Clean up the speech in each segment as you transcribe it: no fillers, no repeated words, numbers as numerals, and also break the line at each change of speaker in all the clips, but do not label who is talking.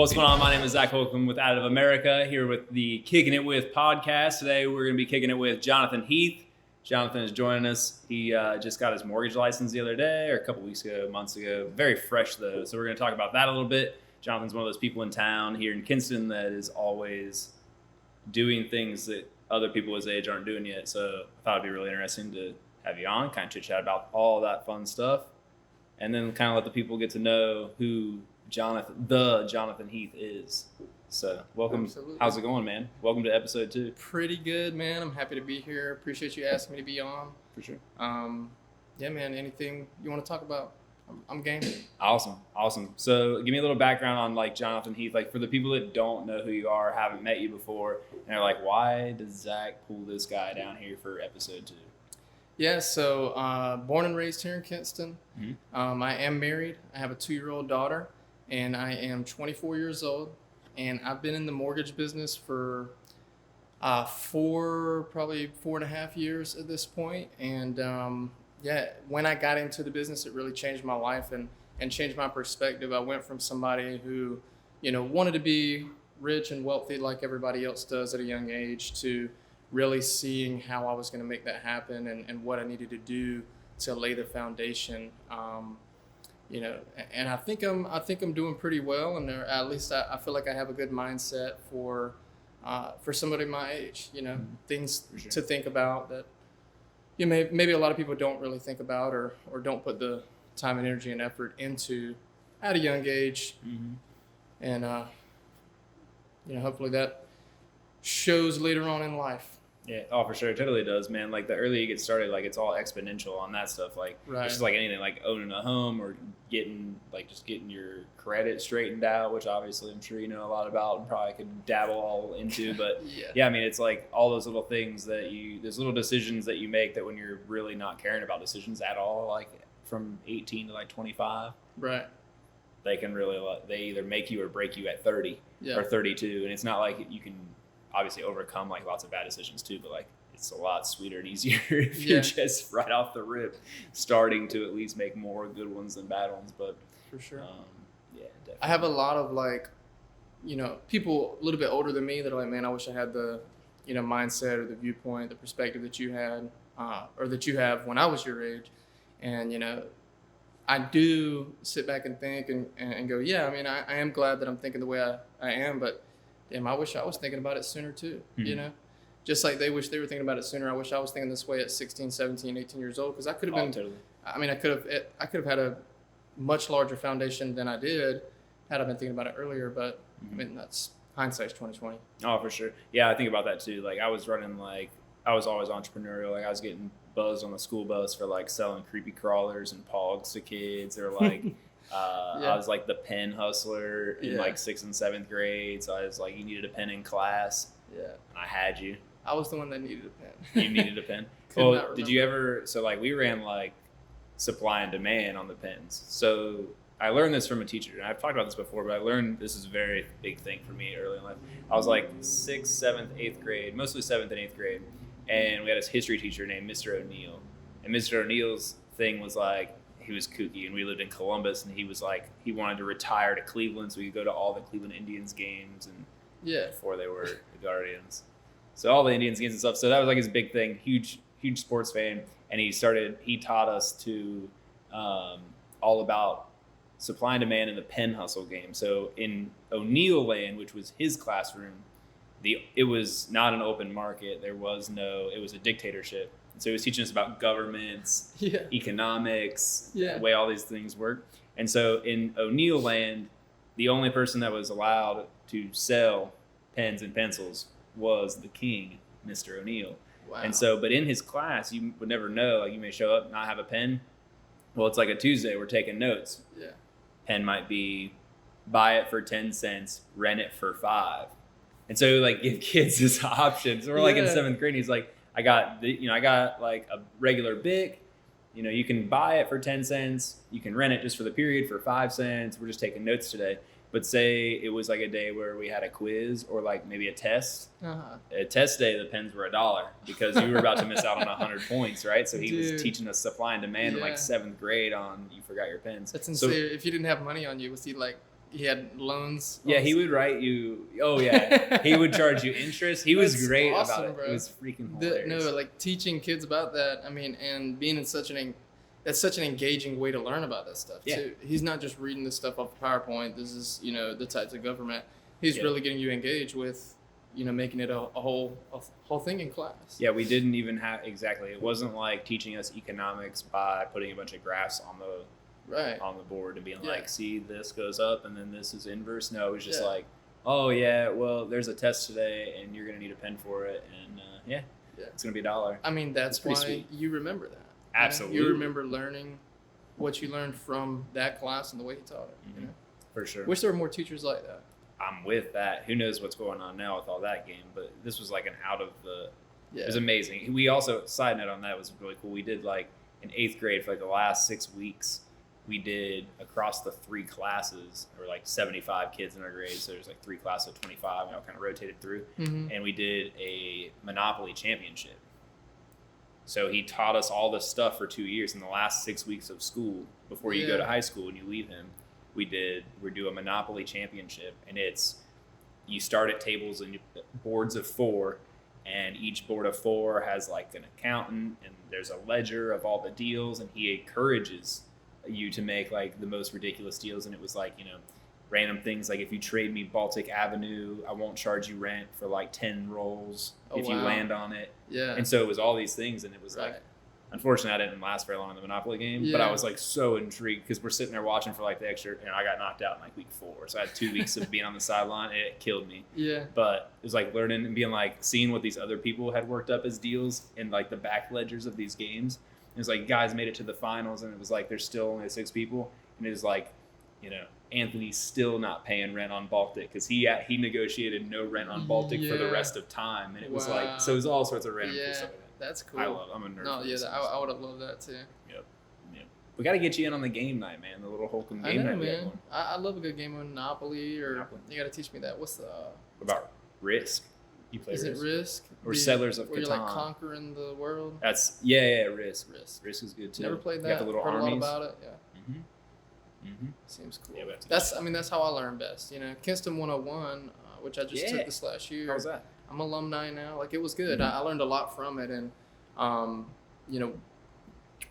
What's going on? My name is Zac Holcomb with Out of America, here with the Kickin' It With podcast. Today we're going to be kicking it with Jonathan Heath. Jonathan is joining us. He just got his mortgage license the other day, or a couple weeks ago, months ago. Very fresh though, so we're going to talk about that a little bit. Jonathan's one of those people in town here in Kinston that is always doing things that other people his age aren't doing yet. So I thought it'd be really interesting to have you on, kind of chit chat about all that fun stuff, and then kind of let the people get to know who Jonathan Heath is. So welcome.
Absolutely.
How's it going, man? Welcome to episode 2.
Pretty good, man. I'm happy to be here. Appreciate you asking me to be on.
For sure.
Yeah, man. Anything you want to talk about? I'm game.
Awesome. So give me a little background on like Jonathan Heath, like for the people that don't know who you are, haven't met you before, and they're like, why does Zac pull this guy down here for episode 2?
Yeah, so born and raised here in Kinston.
Mm-hmm.
I am married. I have a 2-year-old daughter, and I am 24 years old. And I've been in the mortgage business for probably 4.5 years at this point. And when I got into the business, it really changed my life and changed my perspective. I went from somebody who, wanted to be rich and wealthy like everybody else does at a young age to really seeing how I was going to make that happen and what I needed to do to lay the foundation. And I think I'm doing pretty well, and at least I feel like I have a good mindset for somebody my age. Things
sure.
to think about that maybe a lot of people don't really think about or don't put the time and energy and effort into at a young age.
Mm-hmm.
And hopefully that shows later on in life.
Yeah, for sure. It totally does, man. Like the earlier you get started, like it's all exponential on that stuff. Like
Right.
It's just like anything, like owning a home or getting your credit straightened out, which obviously I'm sure you know a lot about and probably could dabble all into. But yeah, I mean, it's like all those little things those little decisions that you make that when you're really not caring about decisions at all, like from 18 to like 25,
Right.
they can really, they either make you or break you at 30 or 32. And it's not like you can obviously overcome like lots of bad decisions too, but like it's a lot sweeter and easier if you're just right off the rip starting to at least make more good ones than bad ones. But
for sure.
Yeah, definitely.
I have a lot of people a little bit older than me that are like, man, I wish I had the, mindset or the viewpoint, the perspective that you had, or that you have when I was your age. And, I do sit back and think and go, yeah, I mean, I am glad that I'm thinking the way I am, but damn, I wish I was thinking about it sooner too, Just like they wish they were thinking about it sooner, I wish I was thinking this way at 16, 17, 18 years old, because I could have been,
totally.
I mean, I could have had a much larger foundation than I did had I been thinking about it earlier, but I mean, that's hindsight's 2020.
Oh, for sure. Yeah, I think about that too. Like I was always entrepreneurial. Like I was getting buzzed on the school bus for like selling creepy crawlers and pogs to kids, or like I was like the pen hustler in like 6th and 7th grade. So I was like, you needed a pen in class.
Yeah.
And I had you.
I was the one that needed a pen.
You needed a pen?
Well,
did you ever, so like we ran like supply and demand on the pens. So I learned this from a teacher, and I've talked about this before, but I learned this is a very big thing for me early in life. I was like 6th, 7th, 8th grade, mostly 7th and 8th grade. And we had this history teacher named Mr. O'Neill. And Mr. O'Neill's thing was like, he was kooky, and we lived in Columbus, and he was like, he wanted to retire to Cleveland so we could go to all the Cleveland Indians games and before they were the Guardians. So all the Indians games and stuff. So that was like his big thing, huge sports fan. And he taught us to all about supply and demand in the pen hustle game. So in O'Neill land, which was his classroom, it was not an open market. It was a dictatorship. So he was teaching us about governments, economics, the way all these things work. And so in O'Neill land, the only person that was allowed to sell pens and pencils was the king, Mr. O'Neill.
Wow.
And so, but in his class, you would never know. Like you may show up, not have a pen. Well, it's like a Tuesday. We're taking notes.
Yeah.
Pen might be buy it for 10 cents, rent it for $5. And so like give kids this option. So we're like in 7th grade. And he's like, I got like a regular Bic. You can buy it for 10 cents. You can rent it just for the period for 5 cents. We're just taking notes today. But say it was like a day where we had a quiz or like maybe a test. A test day, the pens were $1 because you were about to miss out on 100 points, right? So he was teaching us supply and demand in like 7th grade on you forgot your pens.
That's insane. So, if you didn't have money on you, was he like he had loans.
Yeah, he would write you. Oh yeah, he would charge you interest. He was
That's
great
awesome,
about it.
bro.
It was freaking hilarious.
No, like teaching kids about that. I mean, and being in that's such an engaging way to learn about that stuff too. He's not just reading this stuff off of PowerPoint. This is, the types of government. He's really getting you engaged with, making it a whole thing in class.
Yeah, we didn't even have exactly. It wasn't like teaching us economics by putting a bunch of graphs on the board and being like, see, this goes up and then this is inverse. No, it was just like, oh yeah, well, there's a test today and you're gonna need a pen for it, and it's gonna be $1.
I mean, that's why
sweet.
You remember that.
Absolutely,
you remember learning what you learned from that class and the way he taught it.
For sure.
Wish there were more teachers like that.
I'm with that. Who knows what's going on now with all that game? But this was like an out of the.
Yeah.
It was amazing. We also, side note on that, was really cool. We did like in 8th grade for like the last 6 weeks. We did across the 3 classes. There were like 75 kids in our grade, so there's like 3 classes of 25. We all kind of rotated through, and we did a Monopoly championship. So he taught us all this stuff for 2 years. In the last 6 weeks of school, before you go to high school and you leave him, we do a Monopoly championship, and you start at tables and boards of 4. And each board of 4 has like an accountant, and there's a ledger of all the deals, and he encourages you to make like the most ridiculous deals. And it was like, random things like, if you trade me Baltic Avenue, I won't charge you rent for like 10 rolls if you land on it. Yeah. And so it was all these things, and it was like, unfortunately, I didn't last very long in the Monopoly game, but I was like so intrigued because we're sitting there watching for like the extra, and I got knocked out in like week 4. So I had 2 weeks of being on the sideline, and it killed me. Yeah. But it was like learning and being like, seeing what these other people had worked up as deals in like the back ledgers of these games. It was like, guys made it to the finals, and it was like, there's still only 6 people. And it was like, Anthony's still not paying rent on Baltic because he negotiated no rent on Baltic for the rest of time. And it was like, so it was all sorts of random cool stuff like that.
That's cool.
I'm a nerd.
No, I would have loved that too.
Yep. We got to get you in on the game night, man. The little Holcomb game night.
Man. I love a good game of Monopoly, you got to teach me that. What's the...
What about Risk? You play Risk?
Is it Risk?
Or Settlers of Catan?
Where you're like conquering the world?
That's, Risk. Risk is good too.
Never played that.
You got the little
Heard
armies.
a lot about it, Seems cool. Yeah, that's how I learn best. Kinston 101, which I just took this last year.
How's that?
I'm alumni now. Like, it was good. I learned a lot from it, and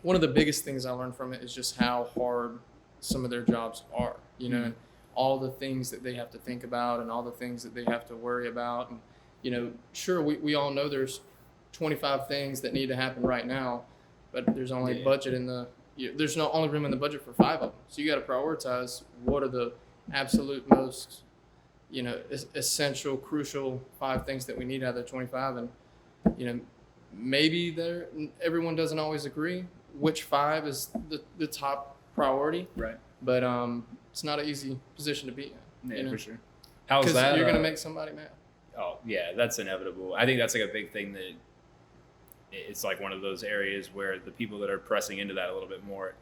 one of the biggest things I learned from it is just how hard some of their jobs are. And all the things that they have to think about, and all the things that they have to worry about. And sure, we all know there's 25 things that need to happen right now, but there's only budget in the. There's no only room in the budget for 5 of them. So you got to prioritize what are the absolute most, essential, crucial 5 things that we need out of the 25. And, maybe everyone doesn't always agree which 5 is the top priority. Right. But it's not an easy position to be in.
Yeah, for sure. How's that?
You're going to make somebody mad.
Oh, yeah, that's inevitable. I think that's like a big thing that it's like one of those areas where the people that are pressing into that a little bit more,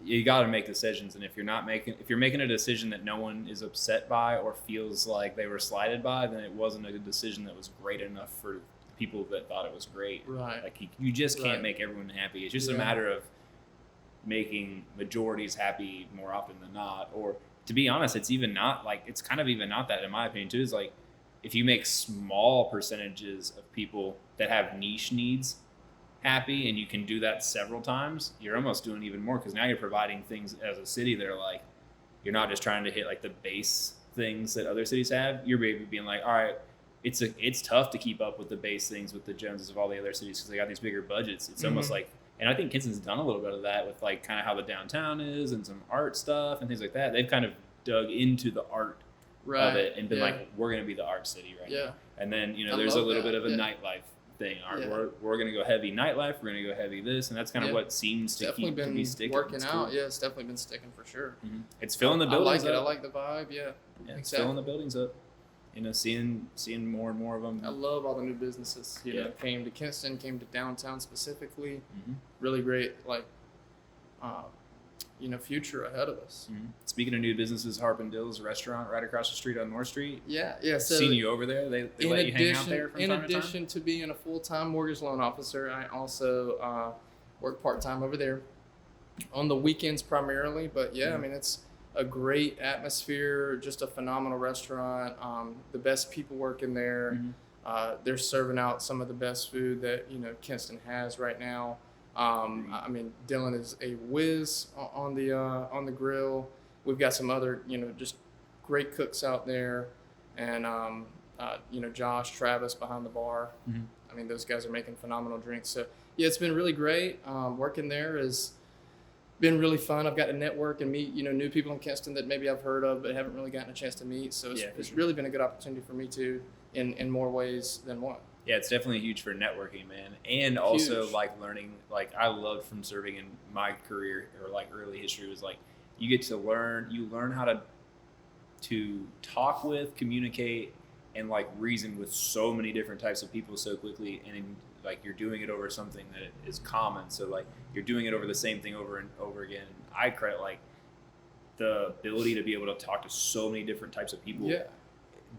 you got to make decisions. And if you're making a decision that no one is upset by or feels like they were slighted by, then it wasn't a decision that was great enough for people that thought it was great. Right. Like you just can't make everyone happy. It's just a matter of making majorities happy more often than not. Or to be honest, it's kind of even not that, in my opinion too. Is like, if you make small percentages of people that have niche needs happy, and you can do that several times, you're almost doing even more, because now you're providing things as a city that are like, you're not just trying to hit like the base things that other cities have. You're maybe being like, all right, it's tough to keep up with the base things with the Joneses of all the other cities because they got these bigger budgets. It's almost like, and I think Kinston's done a little bit of that with like kind of how the downtown is and some art stuff and things like that. They've kind of dug into the art of it and been like, we're going to be the art city now. And then, there's a little bit of a nightlife thing. We're going to go heavy nightlife. We're going to go heavy this, and that's kind of what seems to be sticking.
Working out. Yeah, it's definitely been sticking for sure.
It's filling the buildings up.
I like the vibe. Yeah,
it's filling the buildings up. Seeing more and more of them.
I love all the new businesses. Came to Kinston, came to downtown specifically. Really great, future ahead of us.
Speaking of new businesses, Harp Dill's restaurant right across the street on North Street.
Yeah. So
seen you over there. They let you hang out there from time to time?
In addition to being a full-time mortgage loan officer, I also work part-time over there on the weekends primarily. But I mean, it's a great atmosphere, just a phenomenal restaurant. The best people working there. They're serving out some of the best food that Kinston has right now. I mean, Dylan is a whiz on the grill. We've got some other just great cooks out there, and Josh, Travis behind the bar. I mean, those guys are making phenomenal drinks. So yeah, it's been really great. Working there has been really fun. I've got to network and meet new people in Kinston that maybe I've heard of but haven't really gotten a chance to meet. So it's really been a good opportunity for me too, in more ways than one.
Yeah, it's definitely huge for networking, man. And also like learning, like I loved from serving in my career or like early history was like you get to learn how to talk with, communicate, and like reason with so many different types of people so quickly, and like you're doing it over something that is common. So like you're doing it over the same thing over and over again. I credit like the ability to be able to talk to so many different types of people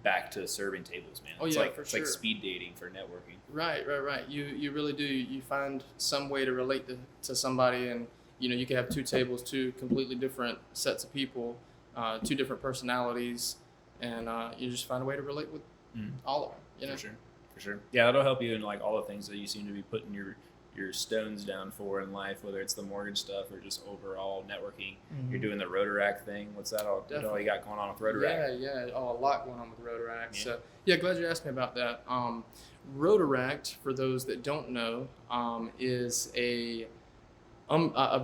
back to serving tables, man. It's it's like speed dating for networking. Right.
You really do. You find some way to relate to somebody, and you can have two tables, two completely different sets of people, two different personalities, and you just find a way to relate with all of them.
For sure. Yeah, that'll help you in like all the things that you seem to be putting your stones down for in life, whether it's the mortgage stuff or just overall networking. You're doing the Rotaract thing. What's that all? What all you got going on with Rotaract?
Yeah. Oh, a lot going on with Rotaract. Yeah. So yeah, glad you asked me about that. Rotaract, for those that don't know, is a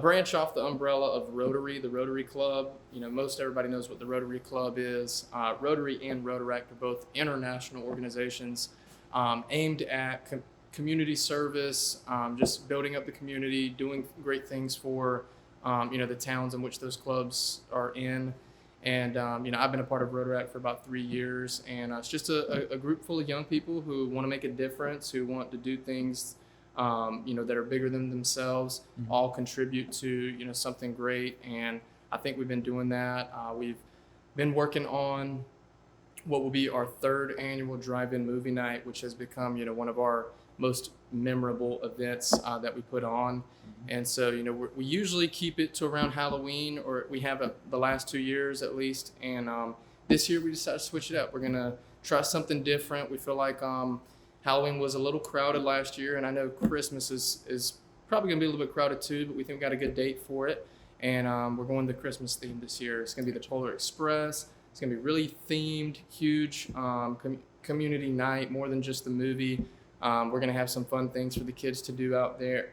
branch off the umbrella of Rotary, the Rotary Club. Most everybody knows what the Rotary Club is. Rotary and Rotaract are both international organizations aimed at community service, just building up the community, doing great things for the towns in which those clubs are in. And I've been a part of Rotaract for about 3 years, and it's just a group full of young people who want to make a difference, who want to do things that are bigger than themselves, all contribute to something great. And I think we've been doing that. We've been working on what will be our third annual drive-in movie night, which has become one of our most memorable events that we put on. And so we usually keep it to around Halloween, or we have the last 2 years at least. And this year we decided to switch it up. We're gonna try something different. We feel like Halloween was a little crowded last year, and I know Christmas is probably gonna be a little bit crowded too, but we think we got a good date for it. And we're going the Christmas theme this year. It's gonna be the Polar Express. It's gonna be really themed, huge community night, more than just the movie. We're gonna have some fun things for the kids to do out there.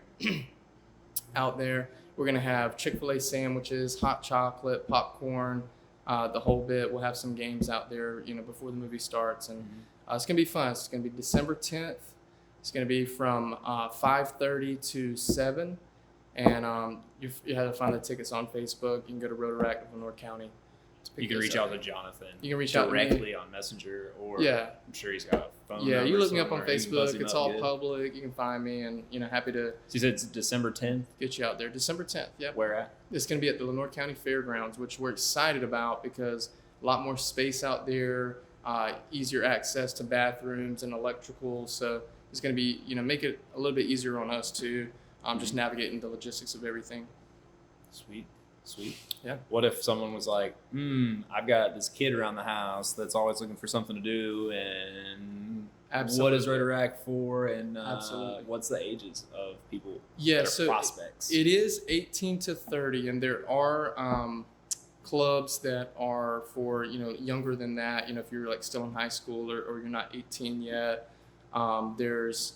We're gonna have Chick-fil-A sandwiches, hot chocolate, popcorn, the whole bit. We'll have some games out there, before the movie starts, and it's gonna be fun. It's gonna be December 10th. It's gonna be from 5:30 to 7, and you have to find the tickets on Facebook. You can go to Rotaract of Lenore County.
You can reach out to Jonathan.
You can reach
directly on Messenger, or I'm sure he's got a phone number.
Yeah, you look me up on Facebook. It's all public. You can find me, and happy to.
So you said it's December 10th?
Get you out there. December 10th. Yep.
Where at?
It's going to be at the Lenore County Fairgrounds, which we're excited about because a lot more space out there, easier access to bathrooms and electrical. So it's going to be, make it a little bit easier on us too, just navigating the logistics of everything.
Sweet.
Yeah.
What if someone was like, I've got this kid around the house that's always looking for something to do, and what is Rotaract for, and what's the ages of people that are prospects?
It is 18 to 30, and there are clubs that are for younger than that. If you're like still in high school or you're not 18 yet, there's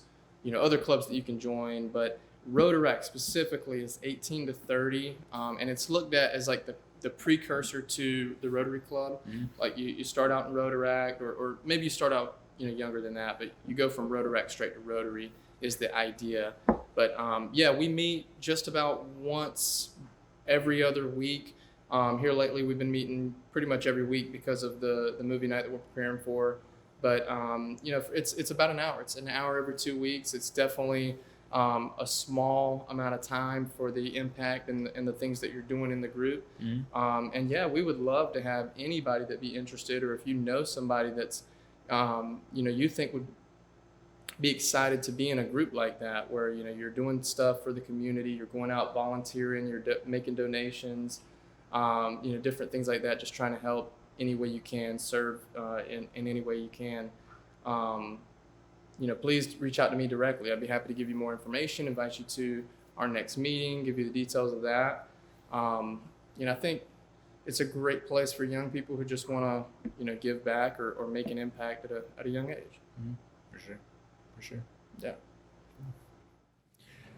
other clubs that you can join, but Rotaract specifically is 18 to 30, and it's looked at as like the precursor to the Rotary Club. Like you start out in Rotaract, or maybe you start out younger than that, but you go from Rotaract straight to Rotary is the idea. But we meet just about once every other week. Here lately we've been meeting pretty much every week because of the movie night that we're preparing for. But it's about an hour. It's an hour every 2 weeks. It's definitely a small amount of time for the impact and the things that you're doing in the group. And we would love to have anybody that be interested, or if you know somebody that's, you think would be excited to be in a group like that, where, you're doing stuff for the community, you're going out volunteering, you're making donations. different things like that, just trying to help any way you can, serve in any way you can. Please reach out to me directly. I'd be happy to give you more information, invite you to our next meeting, give you the details of that. I think it's a great place for young people who just want to, give back or make an impact at a young age.
Mm-hmm. For sure.
Yeah.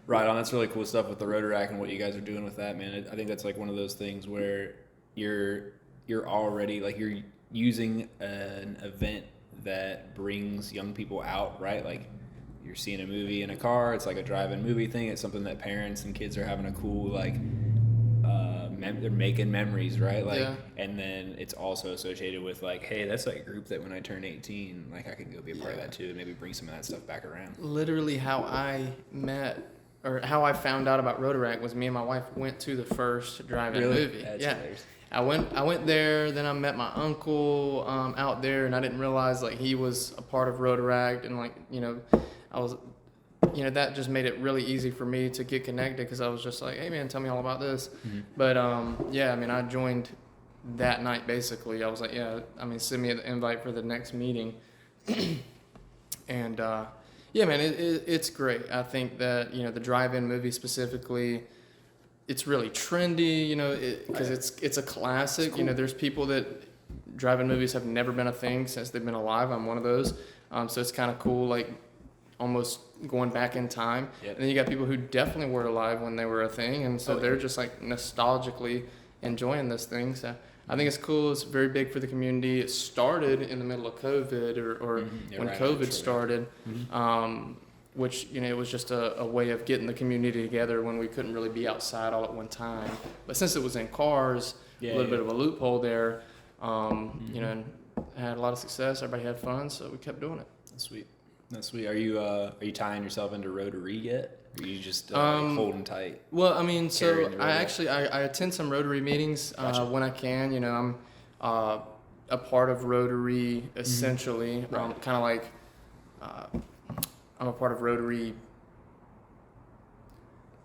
Right on. That's really cool stuff with the Rotaract and what you guys are doing with that, man. I think that's like one of those things where you're already like you're using an event that brings young people out, right? Like you're seeing a movie in a car. It's like a drive-in movie thing. It's something that parents and kids are having a cool they're making memories, right? Like, yeah. And then it's also associated with like, hey, that's like a group that when I turn 18, like I can go be a part of that too, and maybe bring some of that stuff back around.
Literally, how I found out about Rotaract was me and my wife went to the first drive-in movie.
That's
yeah.
hilarious.
I went there, then I met my uncle out there, and I didn't realize like he was a part of Rotaract, and like I was. That just made it really easy for me to get connected because I was just like, hey, man, tell me all about this. Mm-hmm. But, I joined that night, basically. I was like, send me the invite for the next meeting. And, it's great. I think that, the drive-in movie specifically, it's really trendy, because it's a classic. It's cool. There's people that drive-in movies have never been a thing since they've been alive. I'm one of those. So it's kind of cool, like, almost going back in time. Yep. And then you got people who definitely were alive when they were a thing, and so they're just like nostalgically enjoying this thing. So I think it's cool. It's very big for the community. It started in the middle of COVID or when COVID started, which it was just a way of getting the community together when we couldn't really be outside all at one time. But since it was in cars, a little bit of a loophole there, and had a lot of success. Everybody had fun, so we kept doing it.
That's sweet. Are you tying yourself into Rotary yet? Or are you just holding tight?
Well, I attend some Rotary meetings when I can. I'm a part of Rotary essentially.
Right.
Kind of like I'm a part of Rotary.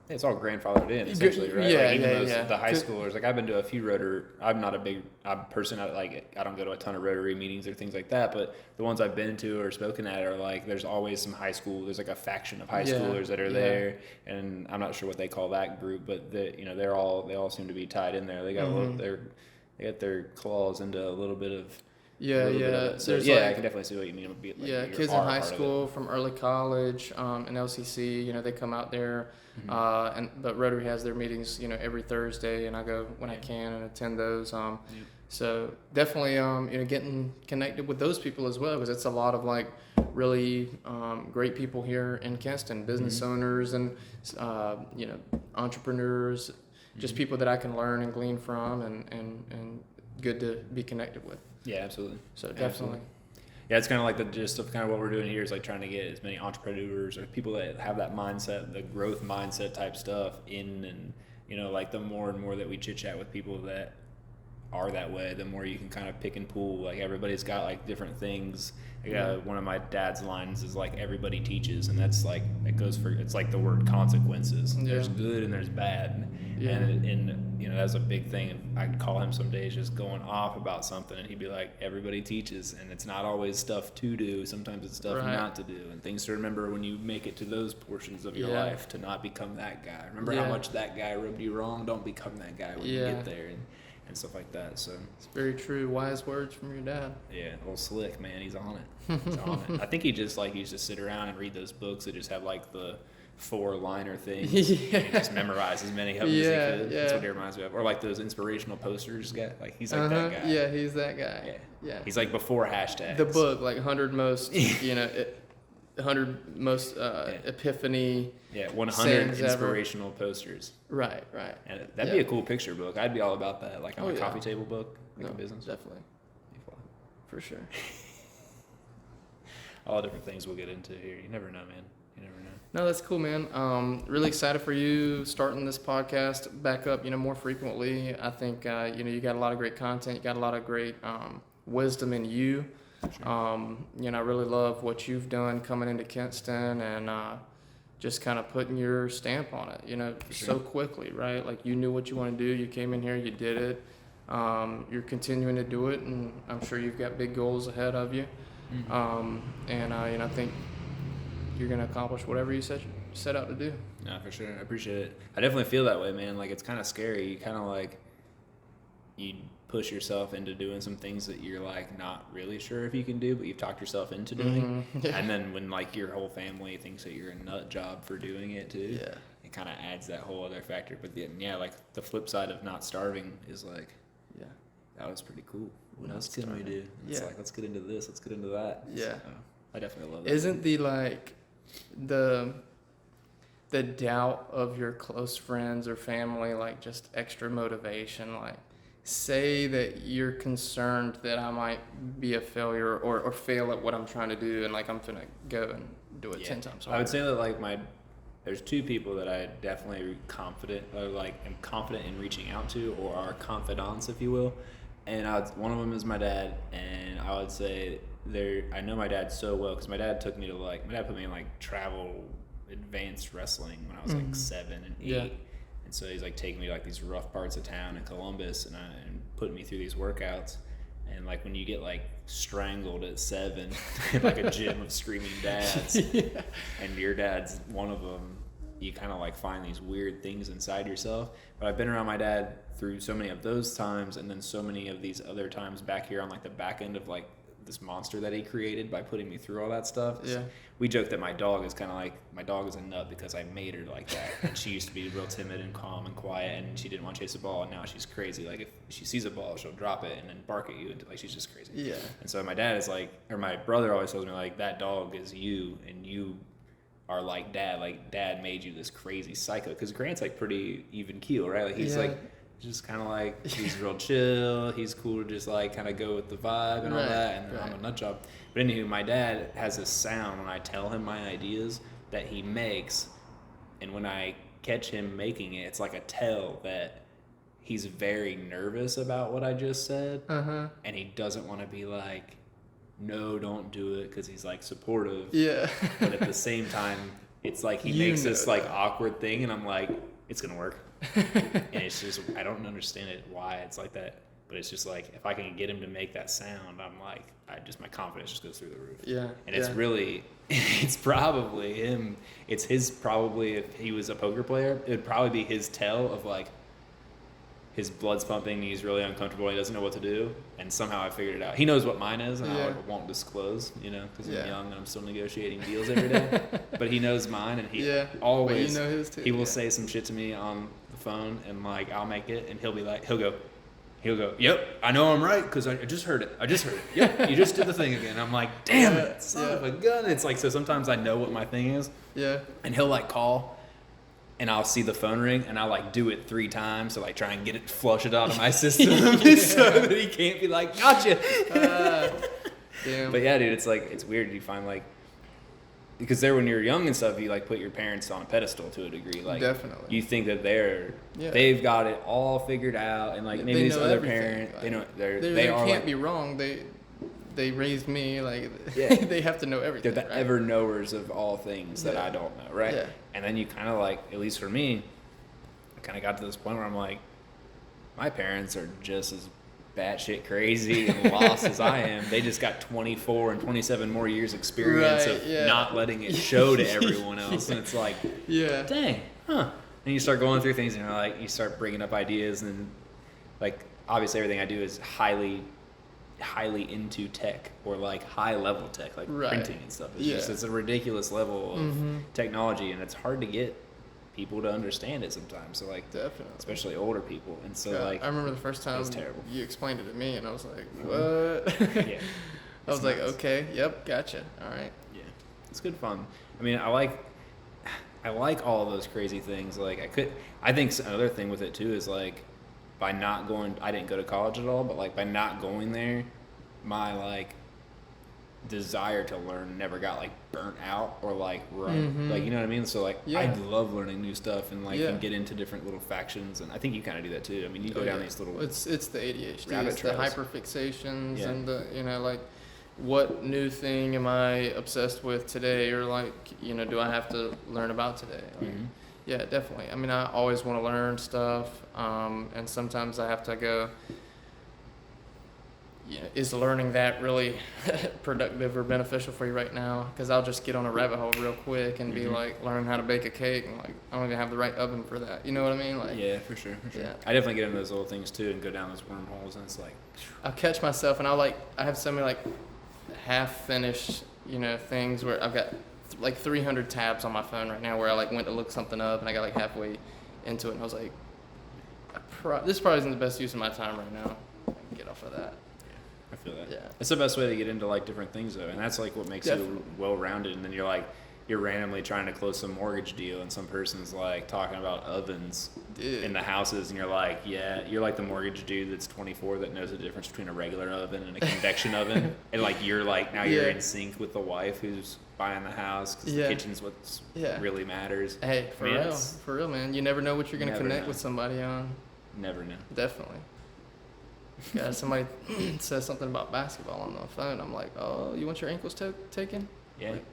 It's all grandfathered in, essentially, right?
Yeah,
like even the high schoolers. Like I've been to a few Rotary. I'm not a big person. I don't go to a ton of Rotary meetings or things like that. But the ones I've been to or spoken at are like there's always some high school. There's like a faction of high schoolers that are there, and I'm not sure what they call that group, but they all seem to be tied in there. They got they got their claws into a little bit of. So I can definitely see what you mean.
Kids in high school from early college and LCC, they come out there, but Rotary has their meetings, every Thursday, and I go when I can and attend those. So definitely, getting connected with those people as well, because it's a lot of like really great people here in Kinston, business owners and entrepreneurs, just people that I can learn and glean from, and good to be connected with.
Yeah, absolutely.
So definitely. Absolutely.
Yeah, it's kind of like the gist of kind of what we're doing here is like trying to get as many entrepreneurs or people that have that mindset, the growth mindset type stuff in, and like the more and more that we chit chat with people that are that way, the more you can kind of pick and pull. Like everybody's got like different things. One of my dad's lines is like everybody teaches, and that's like it's like the word consequences. Yeah. There's good and there's bad, and that's a big thing. I'd call him some days just going off about something, and he'd be like, everybody teaches, and it's not always stuff to do. Sometimes it's stuff not to do, and things to remember when you make it to those portions of your life, to not become that guy. Remember how much that guy rubbed you wrong. Don't become that guy when you get there. And stuff like that. So
it's very true. Wise words from your dad.
Yeah, old Slick, man, he's on it. I think he just used to sit around and read those books that just have like the 4-liner things. And just memorize as many of them as he could. That's what he reminds me of. Or like those inspirational posters. Like he's like that guy.
Yeah, he's that guy. Yeah.
He's like before hashtags.
The book, like 100 most, 100 most epiphany.
100 inspirational posters.
Right.
And that'd be a cool picture book. I'd be all about that, like on a coffee table book, like a business.
Definitely. For sure.
All the different things we'll get into here. You never know, man. You never know.
No, that's cool, man. Really excited for you starting this podcast back up, more frequently. I think, you got a lot of great content. You got a lot of great wisdom in you. Sure. I really love what you've done coming into Kinston and just kind of putting your stamp on it, you know, so quickly, right? Like you knew what you want to do. You came in here, you did it. You're continuing to do it, and I'm sure you've got big goals ahead of you. And I think you're going to accomplish whatever you set out to do.
No, for sure. I appreciate it. I definitely feel that way, man. Like, it's kind of scary. You kind of like, you push yourself into doing some things that you're like not really sure if you can do, but you've talked yourself into doing. Yeah. And then when like your whole family thinks that you're a nut job for doing it too, it kind of adds that whole other factor. But then, like the flip side of not starving is like, that was pretty cool. What else can we do? It's like, let's get into this, let's get into that.
Yeah.
So, I definitely love that.
Isn't the doubt of your close friends or family like just extra motivation? Like, say that you're concerned that I might be a failure or fail at what I'm trying to do, and like I'm gonna go and do it 10 times harder.
I would say that like there's two people that I definitely am confident in reaching out to, or are confidants, if you will. And one of them is my dad, and I would say I know my dad so well because my dad put me in like travel advanced wrestling when I was like 7 and 8. And so he's like taking me to like these rough parts of town in Columbus and putting me through these workouts. And like when you get like strangled at 7 in like a gym of screaming dads, and your dad's one of them, you kind of like find these weird things inside yourself. But I've been around my dad through so many of those times, and then so many of these other times back here on like the back end of like this monster that he created by putting me through all that stuff. We joke that my dog is a nut because I made her like that. And she used to be real timid and calm and quiet, and she didn't want to chase a ball, and now she's crazy. Like if she sees a ball, she'll drop it and then bark at you, and like she's just crazy. And so my dad is like, or my brother always tells me like, that dog is you, and you are like dad. Like dad made you this crazy psycho. Because Grant's like pretty even keel, right? Like he's like just kind of like, he's real chill. He's cool to just like kind of go with the vibe and all that. And I'm a nut job. But anywho, my dad has this sound when I tell him my ideas that he makes. And when I catch him making it, it's like a tell that he's very nervous about what I just said. And he doesn't want to be like, no, don't do it, because he's like supportive. But at the same time, it's like he makes this like awkward thing, and I'm like, it's going to work. And it's just, I don't understand why it's like that, but it's just like, if I can get him to make that sound, I'm like, my confidence just goes through the roof. And it's really, it's probably him. It's his, probably, if he was a poker player, it'd probably be his tell of like, his blood's pumping, he's really uncomfortable, he doesn't know what to do, and somehow I figured it out. He knows what mine is, and I won't disclose, because I'm young and I'm still negotiating deals every day. But he knows mine, and he always, he will say some shit to me on the phone, and like I'll make it, and he'll go, yep, I know I'm right, because I just heard it. Yep, you just did the thing again. I'm like, damn it, son of a gun. It's like, so sometimes I know what my thing is, and he'll like call, and I'll see the phone ring, and I'll like do it 3 times to like try and flush it out of my system so that he can't be like, gotcha.
Damn.
But yeah, dude, it's like, it's weird. You find like, because when you're young and stuff, you like put your parents on a pedestal to a degree. Like,
definitely.
You think that they've got it all figured out, and like maybe these other parents, they know they are,
can't be wrong. They raised me, like, they have to know everything.
They're the ever knowers of all things that I don't know, right? And then you kind of like, at least for me, I kind of got to this point where I'm like, my parents are just as batshit crazy and lost as I am. They just got 24 and 27 more years experience of not letting it show to everyone else. And it's like, dang, huh? And you start going through things, and like, you start bringing up ideas, and like, obviously everything I do is highly into tech, or like high level tech, like printing and stuff. It's a ridiculous level of technology, and it's hard to get people to understand it sometimes. So like, definitely, especially older people. And so like,
I remember the first time you explained it to me, and I was like, what? I was like, okay, yep, gotcha, all right.
It's good fun. I mean, I like all of those crazy things. Like I think another thing with it too is like, by not going, I didn't go to college at all, but like by not going there, my like desire to learn never got like burnt out or like run. Like, you know what I mean? So like, I love learning new stuff, and like can get into different little factions, and I think you kind of do that too. I mean, you go down these little,
it's the ADHD, it's the hyperfixations, and the, like, what new thing am I obsessed with today, or like, you know, do I have to learn about today? Like, yeah, definitely. I mean, I always want to learn stuff, and sometimes I have to go, yeah, is learning that really productive or beneficial for you right now? Because I'll just get on a rabbit hole real quick and be like, learn how to bake a cake, and like, I don't even have the right oven for that. You know what I mean? Like,
Yeah, for sure.
Yeah.
I definitely get into those little things too and go down those wormholes, and it's like,
I'll catch myself, and I have so many like half finished, you know, things where I've got like 300 tabs on my phone right now where I like went to look something up and I got like halfway into it and I was like, this probably isn't the best use of my time right now. I can get off of that.
I feel that.
Yeah.
It's the best way to get into like different things though, and that's like what makes you well-rounded. And then you're randomly trying to close some mortgage deal, and some person's like talking about ovens in the houses, and you're like, yeah, you're like the mortgage dude that's 24 that knows the difference between a regular oven and a convection oven, and like you're like now you're in sync with the wife who's buying the house because the kitchen's what really matters.
Hey, for real, man. You never know what you're gonna connect with somebody on.
Never know.
Definitely. Yeah, somebody says something about basketball on the phone. I'm like, oh, you want your ankles taken?
Yeah.
Like,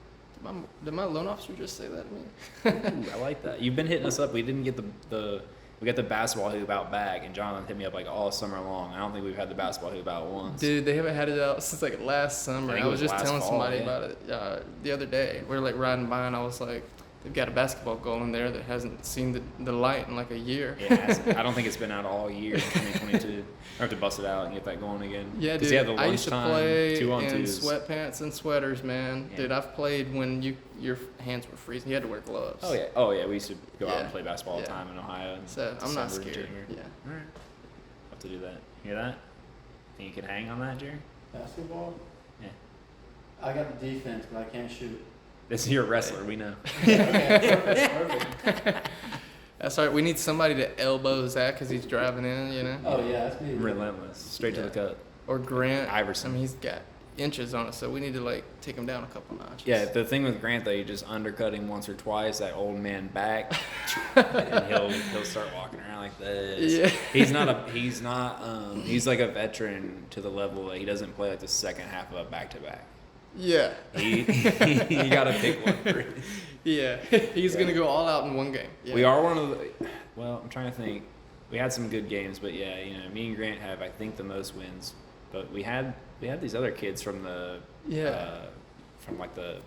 did my loan officer just say that to me?
Ooh, I like that. You've been hitting us up. We didn't get we got the basketball hoop out back, and Jonathan hit me up like all summer long. I don't think we've had the basketball hoop out once.
Dude, they haven't had it out since like last summer. I was just telling somebody about it the other day. We were like riding by, and I was like, they've got a basketball goal in there that hasn't seen the light in like a year.
Yeah, I don't think it's been out all year in 2022. I have to bust it out and get that going again.
Yeah, dude.
The
I used to play in
2-on-2s.
sweatpants and sweaters, man.
Yeah.
Dude, I've played when your hands were freezing. You had to wear gloves.
Oh yeah. We used to go out and play basketball all the time in Ohio.
So I'm not scared. Yeah.
All right. Have to do that. Hear that? Think you can hang on that, Jerry?
Basketball?
Yeah.
I got the defense, but I can't shoot.
You're a wrestler, we know.
Okay, perfect.
That's all right. We need somebody to elbow Zach because he's driving in, you know?
Oh, yeah, that's me.
Relentless. Straight to the cut.
Or Grant.
Iverson.
I mean, he's got inches on it, so we need to, like, take him down a couple notches.
Yeah, the thing with Grant, though, you just undercut him once or twice, that old man back, and he'll start walking around like this. Yeah. He's like a veteran to the level that he doesn't play like the second half of a back-to-back.
Yeah.
You got to pick one for it.
Yeah. He's going to go all out in one game. Yeah.
We are one of the, well, I'm trying to think. We had some good games, but yeah, you know, me and Grant have, I think, the most wins. But we had these other kids from from like the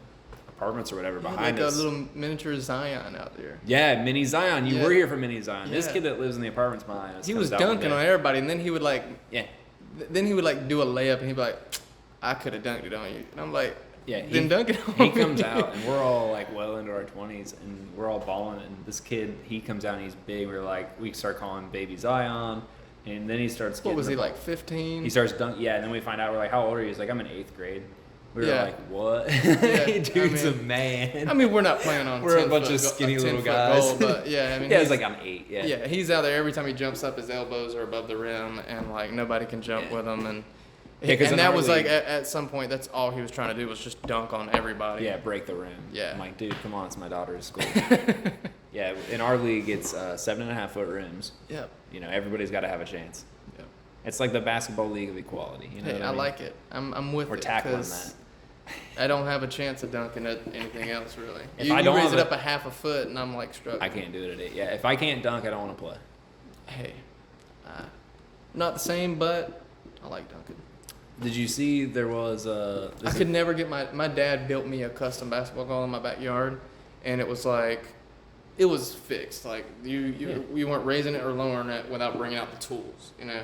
apartments or whatever behind us.
Like a little miniature Zion out there.
Yeah, Mini Zion. You were here for Mini Zion. This kid that lives in the apartments behind us.
He was dunking on everybody, and then he would like, then he would like do a layup, and he'd be like, I could have dunked it on you. And I'm like, then dunk it on
me. He comes out, and we're all like well into our 20s, and we're all balling. And this kid, he comes out, and he's big. We're like, we start calling him Baby Zion. And then he starts getting.
What was he, like 15?
He starts dunking. Yeah, and then we find out, we're like, how old are you? He's like, I'm in 8th grade. We were like, what? Dude's a man.
I mean, we're not playing on.
We're a bunch of skinny little guys.
Goal, but yeah, I mean,
it's like I'm 8. Yeah.
Yeah, he's out there every time he jumps up, his elbows are above the rim, and like nobody can jump with him, and that was like at some point that's all he was trying to do was just dunk on everybody.
Yeah, break the rim.
Yeah.
I'm like, dude, come on, it's my daughter's school. Yeah, in our league, it's 7.5-foot rims.
Yep.
You know, everybody's got to have a chance.
Yep.
It's like the basketball league of equality. You know
hey,
what I mean?
like it. I'm with it.
We're tackling that.
I don't have a chance of dunking at anything else, really.
If
you
I don't
raise it up a half a foot, and I'm like struggling.
I can't do it at 8. Yeah, if I can't dunk, I don't want to play.
Hey, not the same, but I like dunking.
Did you see there was
I could never get my dad built me a custom basketball goal in my backyard, and it was like, it was fixed. Like you weren't raising it or lowering it without bringing out the tools, you know.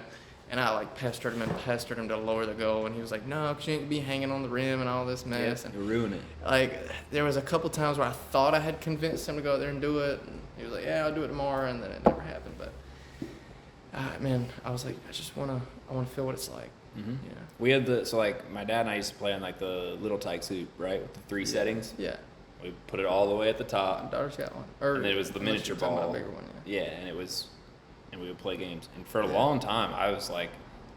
And I like pestered him to lower the goal, and he was like, no, 'cause you ain't be hanging on the rim and all this mess.
Yeah, you ruin it.
Like there was a couple times where I thought I had convinced him to go out there and do it, and he was like, yeah, I'll do it tomorrow, and then it never happened. But man, I was like, I want to feel what it's like.
Mm-hmm.
Yeah.
We had so like my dad and I used to play on like the little Tykes hoop, right, with the 3 settings.
Yeah.
We put it all the way at the top.
My daughter's got one.
And then it was the miniature ball.
About a bigger one, yeah.
And we would play games. And for a long time, I was like,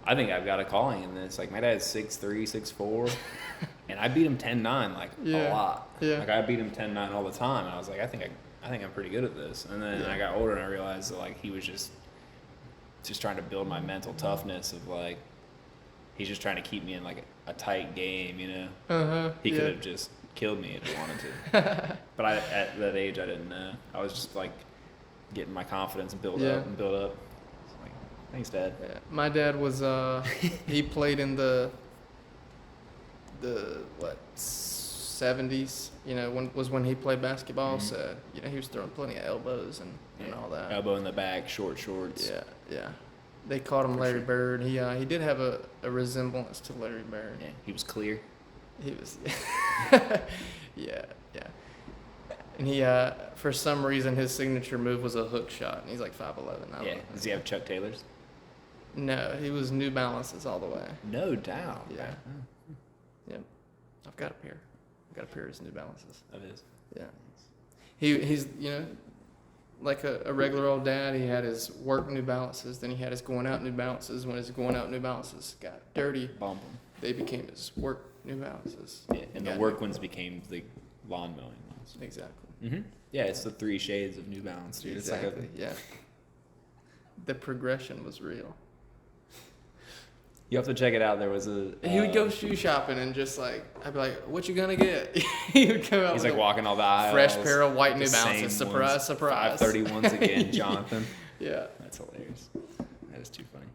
I think I've got a calling in this. Like my dad's 6'3", 6'4", and I beat him 10-9 like a lot.
Yeah.
Like I beat him 10-9 all the time. And I was like, I think I'm pretty good at this. And then I got older and I realized that like he was just trying to build my mental toughness of like, he's just trying to keep me in like a tight game, you know. He
Yeah.
could have just killed me if he wanted to. But at that age, I didn't know. I was just like getting my confidence and build up. It's like, thanks, Dad.
Yeah. My dad was he played in the 70s, you know, when he played basketball.
Mm-hmm.
So, you know, he was throwing plenty of elbows and all that.
Elbow in the back, short shorts.
Yeah. They called him
For
Larry
sure.
Bird. He did have a resemblance to Larry Bird.
Yeah, he was clear.
He was yeah. And he for some reason his signature move was a hook shot, and he's like 5'11".
Yeah. Does he have Chuck Taylors?
No, he was New Balances all the way.
No doubt.
Yeah.
Oh,
Yep. I've got a pair. Of his New Balances.
that is.
Yeah. He's, you know, like a regular old dad. He had his work New Balances, then he had his going out New Balances. When his going out New Balances got dirty,
Bump him.
they became his work New Balances.
Yeah, and the work ones became the lawn mowing ones.
Exactly.
Mm-hmm. Yeah, it's the 3 shades of New Balance, dude.
Exactly.
It's like
Yeah. The progression was real.
you have to check it out. There was a.
He would go shoe shopping and just like, I'd be like, "What you gonna get?" He would come out.
He's
with
like
a
walking all the aisles.
fresh pair of white
the
New
same
Balances. Surprise,
ones,
surprise.
531s again, Jonathan.
Yeah.
That's hilarious. That is too funny.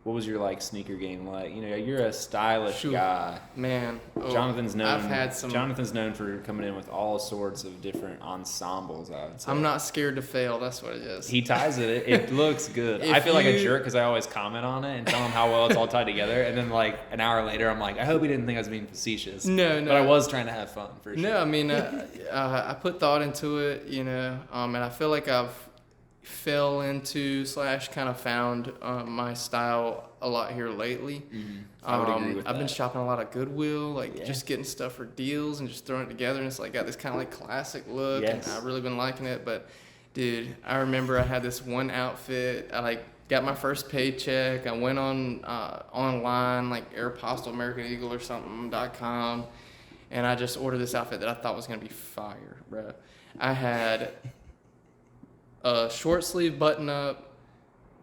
What was your like sneaker game like? You know, you're a stylish
Shoot.
guy.
Man. Oh,
Jonathan's known.
I've had some.
Jonathan's known for coming in with all sorts of different ensembles. I would say.
I'm not scared to fail. That's what it is.
He ties it. It looks good.
If
I feel like a
you-
jerk because I always comment on it and tell him how well it's all tied together, and then like an hour later, I'm like, I hope he didn't think I was being facetious.
No.
But I was trying to have fun for sure.
No, I mean, I put thought into it, you know, and I feel like I've fell into / kind of found my style a lot here lately.
Mm-hmm. I would agree with
I've been
that.
shopping a lot of Goodwill, like
Yeah.
just getting stuff for deals and just throwing it together, and it's like got this kind of like classic look,
Yes.
and I've really been liking it. But dude, I remember I had this one outfit. I like got my first paycheck. I went on online like Aeropostale American Eagle or something.com, and I just ordered this outfit that I thought was gonna be fire, bro. I had a short sleeve button up,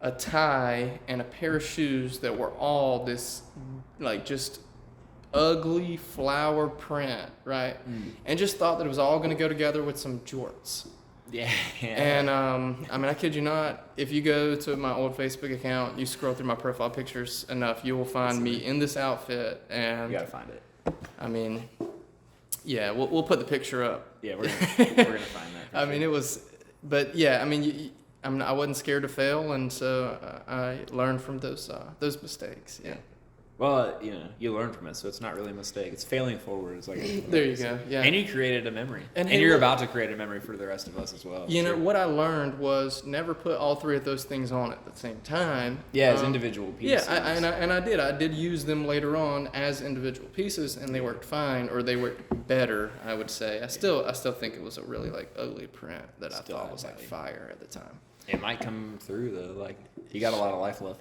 a tie, and a pair of shoes that were all this like just ugly flower print, right? And just thought that it was all gonna go together with some jorts.
Yeah.
And I mean, I kid you not, if you go to my old Facebook account, you scroll through my profile pictures enough, you will find me in this outfit. And
you gotta find it.
I mean, yeah, we'll put the picture up.
Yeah, we're gonna find that. for
I mean,
sure.
it was, but yeah, I mean, I wasn't scared to fail, and so I learned from those mistakes. Yeah.
Well, you know, you learn from it, so it's not really a mistake. It's failing forward. It's like
There you go. Yeah.
And you created a memory,
And
and,
hey,
you're
look-
about to create a memory for the rest of us as well.
You know
Sure.
what I learned was never put all 3 of those things on at the same time.
Yeah, as individual pieces.
Yeah, I did use them later on as individual pieces, and they worked fine, or they worked better, I would say. I still think it was a really like ugly print that
Still
I thought
had
was like
value.
fire at the time.
It might come through though. Like you got a lot of life left.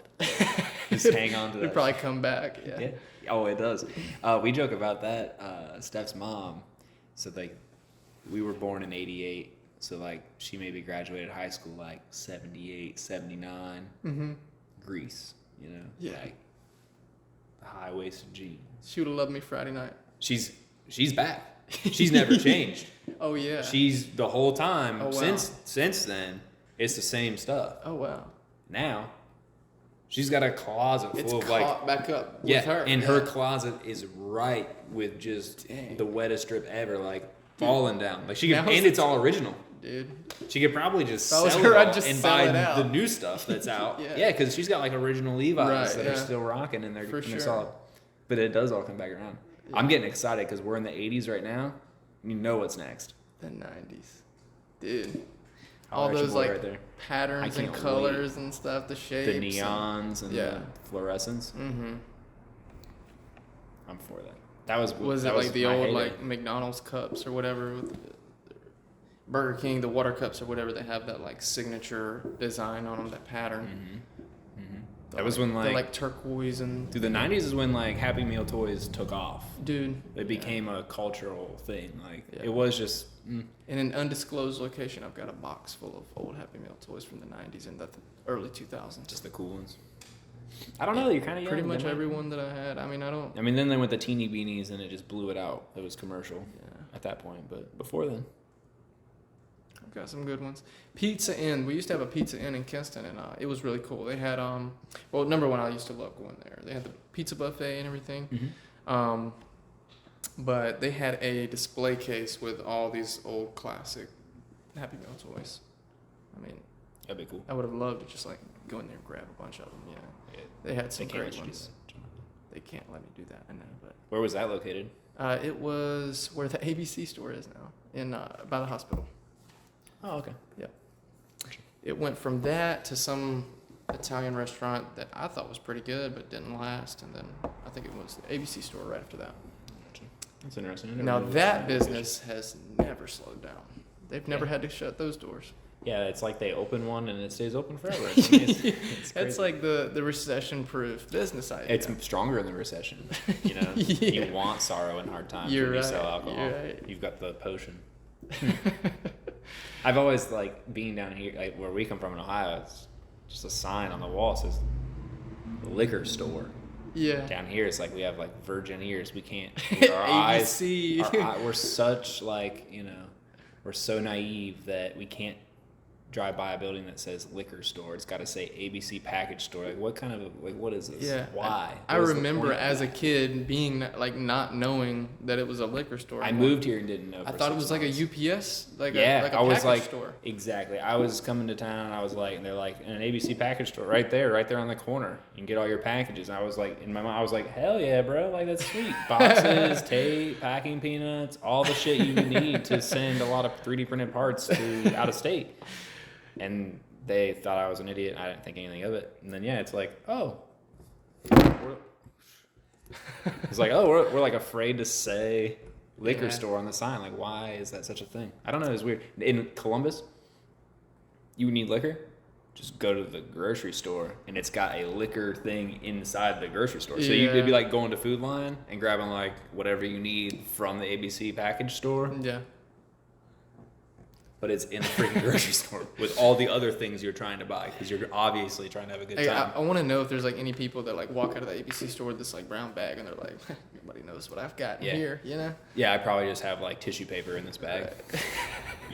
Just hang on to
It'd
that.
probably come back. Yeah.
Yeah. Oh, it does. We joke about that. Steph's mom. So like, we were born in '88. So like, she maybe graduated high school like '78, '79.
Mm-hmm.
Grease, you know.
Yeah.
Like high waisted jeans.
She would have loved me Friday night.
She's back. She's never changed.
Oh yeah.
She's the whole time
Oh, wow.
since then. It's the same stuff.
Oh wow.
Now, she's got a closet
It's
full of
caught back up with
yeah,
her.
and
yeah.
her closet is right with just
Dang.
the wettest strip ever, like falling down. Like she could,
Now
and it's all original.
Dude.
She could probably just
If I was
sell
her,
it all
I'd just
and
sell
buy
it out.
the new stuff that's out.
Yeah.
Yeah, because she's got like original Levi's
Right,
that
yeah.
are still rocking, and they're
For
and they're
sure.
solid. But it does all come back around.
Yeah.
I'm getting excited because we're in the '80s right now. You know what's next?
The 90s. Dude.
I'll
All
write your
those
boy
like
right there.
patterns
I
and
can't
colors and stuff, the shapes.
The neons and
yeah.
the fluorescence.
Mm-hmm.
I'm for that. That was
It like the
my
old
heyday.
like McDonald's cups or whatever with Burger King, the water cups or whatever, they have that like signature design on them, that pattern.
Mm-hmm. Mm-hmm.
The,
That was when
the
like
turquoise and
through the '90s is when like Happy Meal toys took off.
dude.
It became a cultural thing. Like
Yeah.
it was just
In an undisclosed location, I've got a box full of old Happy Meal toys from the 90s and the early 2000s.
just the cool ones. I don't know. You're kind of young.
Pretty much everyone that I had. I mean,
then they went the teeny beanies and it just blew it out. It was commercial at that point, but before then.
I've got some good ones. Pizza Inn. We used to have a Pizza Inn in Kinston, and it was really cool. They had, well, number one, I used to love going there. They had the pizza buffet and everything.
Mm-hmm.
But they had a display case with all these old classic Happy Meal toys. I mean,
that'd be cool.
I would have loved to just like go in there and grab a bunch of them. Yeah, they had some great ones. They can't let me do that. I know, but
where was that located?
It was where the ABC store is now, in by the hospital.
Oh, okay.
Yeah. It went from that to some Italian restaurant that I thought was pretty good, but didn't last, and then I think it was the ABC store right after that.
That's interesting.
Now that business has never slowed down. They've never had to shut those doors.
Yeah, it's like they open one and it stays open forever.
That's like the recession-proof business idea.
It's stronger in the recession. You know, you want sorrow and hard times when you sell alcohol.
You're right.
You've got the potion. I've always being down here, where we come from in Ohio. It's just a sign on the wall that says liquor store.
Yeah.
Down here, it's like we have virgin ears. We can't. Our eyes. We're such we're so naive that we can't drive by a building that says liquor store. It's got to say ABC package store. What is this?
Yeah.
Why?
I remember as a kid being not knowing that it was a liquor store.
I moved here and didn't know.
I thought it was like a UPS, a package store.
Exactly. I was coming to town and I was like, and they're like, an ABC package store right there on the corner. You can get all your packages. And I was like, in my mind, I was like, hell yeah, bro. That's sweet. Boxes, tape, packing peanuts, all the shit you need to send a lot of 3D printed parts to out of state. And they thought I was an idiot. I didn't think anything of it. And then, it's like, oh. It's like, oh, we're afraid to say liquor store on the sign. Why is that such a thing? I don't know. It's weird. In Columbus, you need liquor, just go to the grocery store, and it's got a liquor thing inside the grocery store. So it'd be like going to Food Line and grabbing whatever you need from the ABC package store.
Yeah.
But it's in the freaking grocery store with all the other things you're trying to buy because you're obviously trying to have a good time.
I want to know if there's any people that walk out of the ABC store with this brown bag and they're like, nobody knows what I've got in here, you know?
Yeah, I probably just have tissue paper in this bag.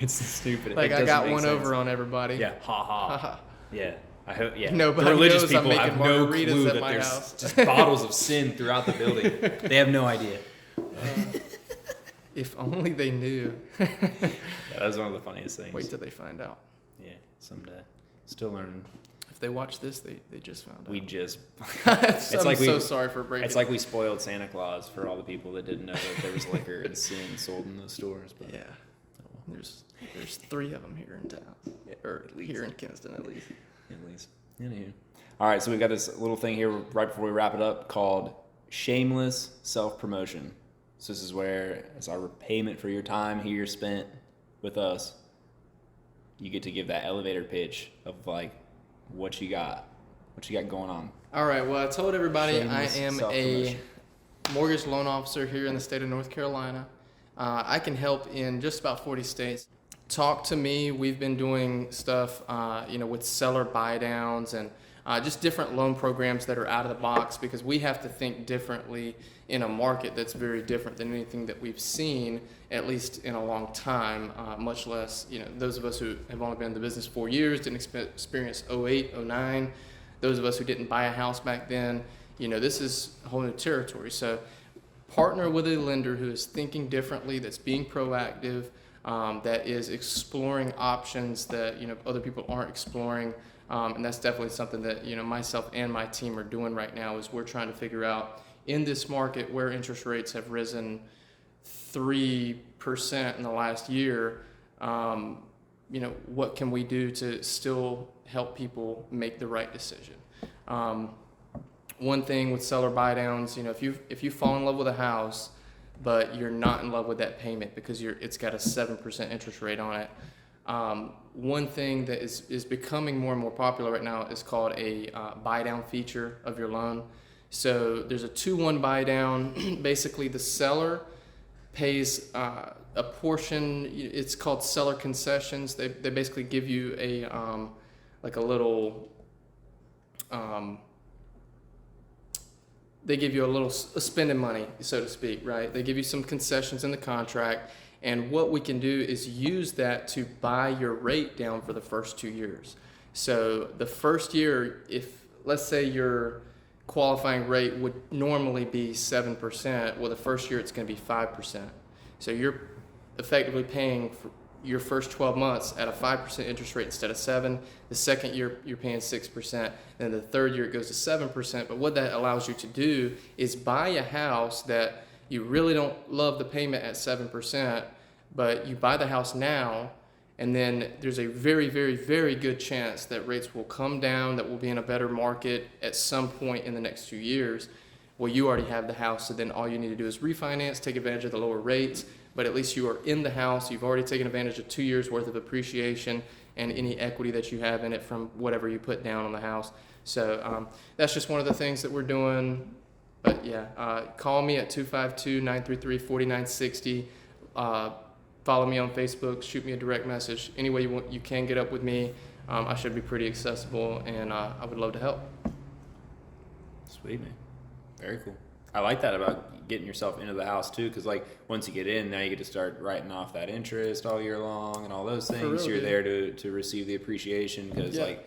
It's stupid.
I got one over on everybody.
Yeah, ha ha. Yeah. I hope. Yeah.
Nobody
the religious
knows
people
I'm
have
making
no
margaritas
clue
at
that
my
there's
house.
just bottles of sin throughout the building. They have no idea.
If only they knew.
That was one of the funniest things.
Wait till they find out.
Yeah, someday. Still learning.
If they watch this, they just found out.
We just.
I'm so sorry for breaking.
It's like we spoiled Santa Claus for all the people that didn't know that there was liquor and sin sold in those stores. But
yeah. There's 3 of them here in town, or here in Kinston at least.
Anywho. All right, so we've got this little thing here right before we wrap it up called Shameless Self Promotion. So this is where it's our repayment for your time here spent with us. You get to give that elevator pitch of what you got going on.
All right. Well, I told everybody
Shameless
I am a mortgage loan officer here in the state of North Carolina. I can help in just about 40 states. Talk to me. We've been doing stuff, with seller buy downs and just different loan programs that are out of the box because we have to think differently in a market that's very different than anything that we've seen, at least in a long time, much less, those of us who have only been in the business 4 years, didn't experience 08, 09, those of us who didn't buy a house back then, this is a whole new territory. So partner with a lender who is thinking differently, that's being proactive, that is exploring options that, other people aren't exploring. And that's definitely something that, myself and my team are doing right now is we're trying to figure out in this market where interest rates have risen 3% in the last year, what can we do to still help people make the right decision? One thing with seller buy downs, if you fall in love with a house, but you're not in love with that payment because it's got a 7% interest rate on it, one thing that is becoming more and more popular right now is called a buy down feature of your loan. So there's a 2-1 buy down. Basically, the seller pays a portion. It's called seller concessions. They basically give you a little they give you a spending money, so to speak, right? They give you some concessions in the contract, and what we can do is use that to buy your rate down for the first 2 years. So the first year, if let's say your qualifying rate would normally be 7%, well, the first year it's going to be 5%. So you're effectively paying for your first 12 months at a 5% interest rate instead of 7. The second year you're paying 6%. Then the third year it goes to 7%. But what that allows you to do is buy a house that you really don't love the payment at 7%, but you buy the house now, and then there's a very, very, very good chance that rates will come down, that we'll be in a better market at some point in the next few years. Well, you already have the house, so then all you need to do is refinance, take advantage of the lower rates, but at least you are in the house. You've already taken advantage of 2 years worth of appreciation and any equity that you have in it from whatever you put down on the house. So that's just one of the things that we're doing. But yeah, call me at 252-933-4960. Follow me on Facebook, shoot me a direct message. Any way you want, you can get up with me. I should be pretty accessible, and I would love to help.
Sweet, man. Very cool. I like that about getting yourself into the house too, because like once you get in, now you get to start writing off that interest all year long and all those things.
real,
You're
dude.
there to receive the appreciation, because
Yeah.
like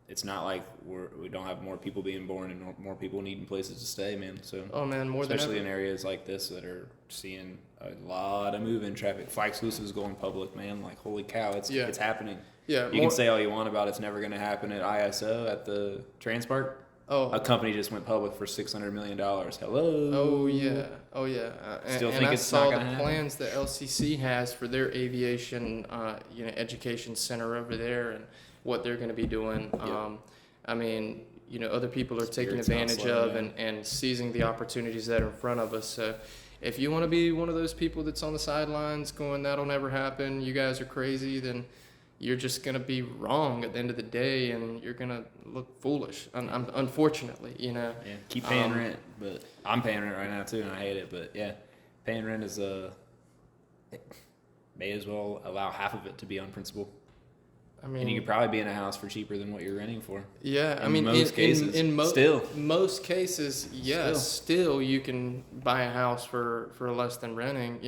it's not like we don't have more people being born and more people needing places to stay, man. So
Oh man, more than
especially
ever.
in areas like this that are seeing a lot of move-in traffic. Fly exclusives going public, man. Like holy cow, it's happening.
Yeah,
You can say all you want about it's never going to happen at ISO at the Transpark.
Oh,
A company just went public for $600 million. Hello.
oh yeah, oh yeah.
Still
and
think
I
it's
saw
not
the
gonna happen?
plans that LCC has for their aviation, education center over there, and what they're going to be doing. I mean, other people are taking
Spirit's
advantage
not slow,
of
man.
and seizing the opportunities that are in front of us. So, if you want to be one of those people that's on the sidelines going, "That'll never happen," you guys are crazy, then you're just going to be wrong at the end of the day, and you're going to look foolish, unfortunately,
Yeah, keep paying rent, but I'm paying rent right now too, and I hate it. But yeah, paying rent is may as well allow half of it to be on principal,
I mean,
and you could probably be in a house for cheaper than what you're renting for.
yeah, I
in
mean,
most cases, still.
most cases, yes, still you can buy a house for less than renting.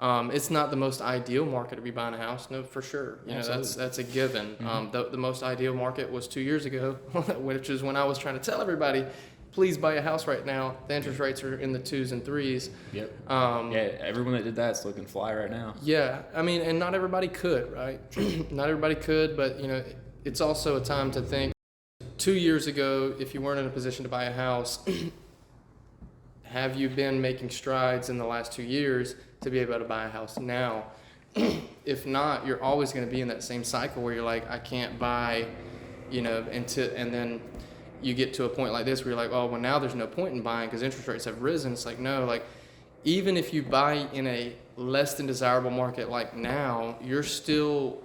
It's not the most ideal market to be buying a house, no, for sure. That's a given. The most ideal market was 2 years ago, which is when I was trying to tell everybody, please buy a house right now. The interest rates are in the 2s and 3s.
Yep. Yeah, everyone that did that's looking fly right now.
Yeah, I mean, and not everybody could, right? Not everybody could, but it's also a time to think. 2 years ago, if you weren't in a position to buy a house, have you been making strides in the last 2 years to be able to buy a house now? If not, you're always going to be in that same cycle where you're like, I can't buy, and then you get to a point like this where you're like, oh, well, now there's no point in buying because interest rates have risen. It's like, no, like even if you buy in a less than desirable market like now, you're still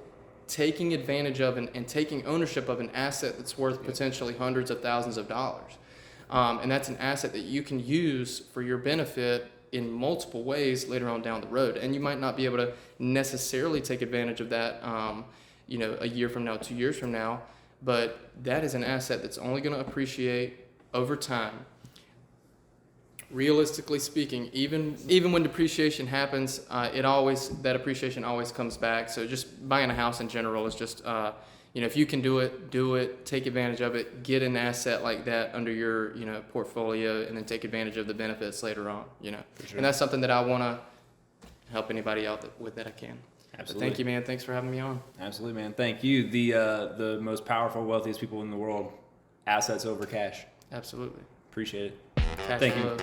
taking advantage of and taking ownership of an asset that's worth potentially hundreds of thousands of dollars. And that's an asset that you can use for your benefit in multiple ways later on down the road. And you might not be able to necessarily take advantage of that, a year from now, 2 years from now, but that is an asset that's only going to appreciate over time. Realistically speaking, even when depreciation happens, that appreciation always comes back. So just buying a house in general is just, if you can do it, take advantage of it, get an asset like that under your, portfolio, and then take advantage of the benefits later on,
For sure.
And that's something that I want to help anybody out with that I can.
Absolutely.
But thank you, man. Thanks for having me on.
Absolutely, man. Thank you. The most powerful, wealthiest people in the world, assets over cash.
Absolutely.
Appreciate it.
Cash
Thank you.
flow.